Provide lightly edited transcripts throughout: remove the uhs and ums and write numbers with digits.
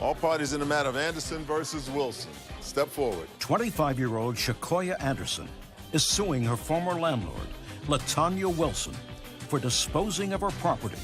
All parties in the matter of Anderson versus Wilson. Step forward. 25-year-old Shakoya Anderson is suing her former landlord, LaTanya Wilson, for disposing of her property,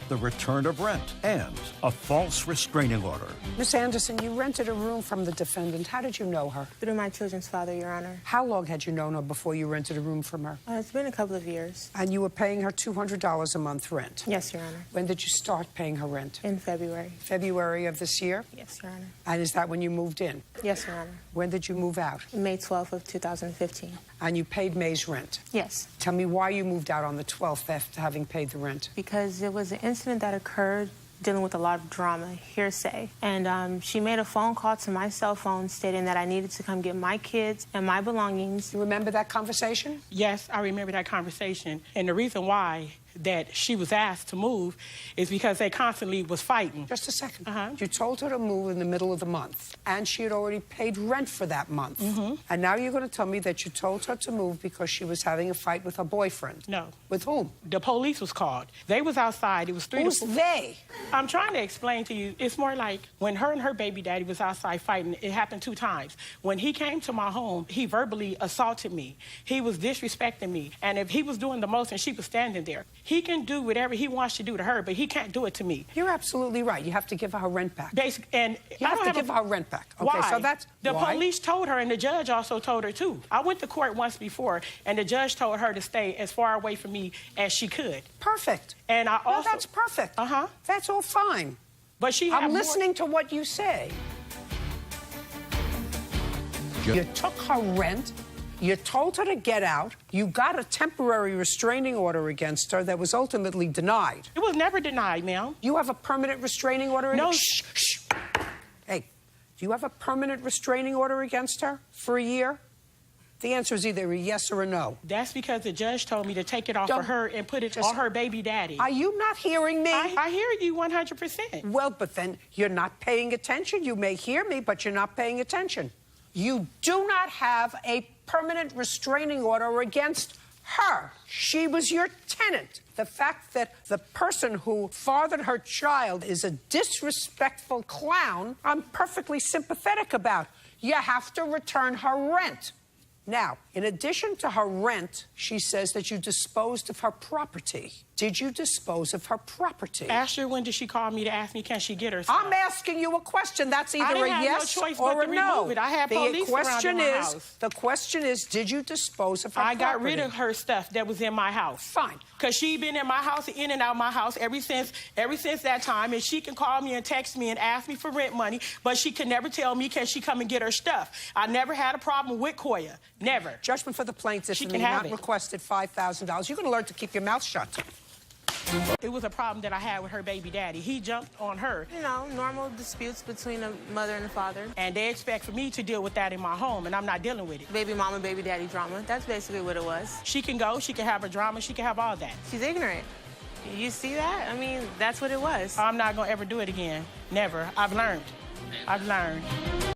the return of rent, and a false restraining order. Miss Anderson, you rented a room from the defendant. How did you know her? Through my children's father, Your Honor. How long had you known her before you rented a room from her? It's been a couple of years. And you were paying her $200 a month rent? Yes, Your Honor. When did you start paying her rent? In February. February of this year? Yes, Your Honor. And is that when you moved in? Yes, Your Honor. When did you move out? May 12th of 2015. And you paid May's rent? Yes. Tell me why you moved out on the 12th after having paid the rent. Because it was an incident that occurred dealing with a lot of drama, hearsay. And she made a phone call to my cell phone stating that I needed to come get my kids and my belongings. You remember that conversation? Yes, I remember that conversation. And the reason why that she was asked to move is because they constantly was fighting. Just a second. You told her to move in the middle of the month, and she had already paid rent for that month. And now you're going to tell me that you told her to move because she was having a fight with her boyfriend. No. With whom? The police was called. They was outside. It was 3 Who's to 4. they? I'm trying to explain to you. It's more like when her and her baby daddy was outside fighting, it happened 2 times. When he came to my home, he verbally assaulted me. He was disrespecting me. And if he was doing the most and she was standing there, he can do whatever he wants to do to her, but he can't do it to me. You're absolutely right. You have to give her her rent back. And you have to give her rent back. Okay, why? so that's the why? police told her, and the judge also told her too. I went to court once before, and the judge told her to stay as far away from me as she could. Perfect. And I also... No, that's perfect. That's all fine. But she I'm listening to what you say. You took her rent. You told her to get out. You got a temporary restraining order against her that was ultimately denied. It was never denied, ma'am. You have a permanent restraining order? No. Shh, shh. Hey, do you have a permanent restraining order against her for a year? The answer is either a yes or a no. That's because the judge told me to take it off of her and put it on her baby daddy. Are you not hearing me? I hear you 100%. Well, but then you're not paying attention. You may hear me, but you're not paying attention. You do not have a permanent restraining order against her. She was your tenant. The fact that the person who fathered her child is a disrespectful clown, I'm perfectly sympathetic about. You have to return her rent. Now, in addition to her rent, she says that you disposed of her property. Did you dispose of her property? Ask her when did she call me to ask me can she get her stuff. I'm asking you a question. That's either a yes no choice or but a to no. remove it. I had police surrounding my house. The question is, did you dispose of her property? I got rid of her stuff that was in my house. Fine. Because she been in my house, in and out my house ever since that time. And she can call me and text me and ask me for rent money, but she can never tell me can she come and get her stuff. I never had a problem with Koya. Never. Judgment for the plaintiff. She and can the have amount it. requested $5,000. You're going to learn to keep your mouth shut. It was a problem that I had with her baby daddy. He jumped on her. You know, normal disputes between a mother and a father. And they expect for me to deal with that in my home, and I'm not dealing with it. Baby mama, baby daddy drama. That's basically what it was. She can go, she can have her drama, she can have all that. She's ignorant. You see that? I mean, that's what it was. I'm not going to ever do it again. Never. I've learned.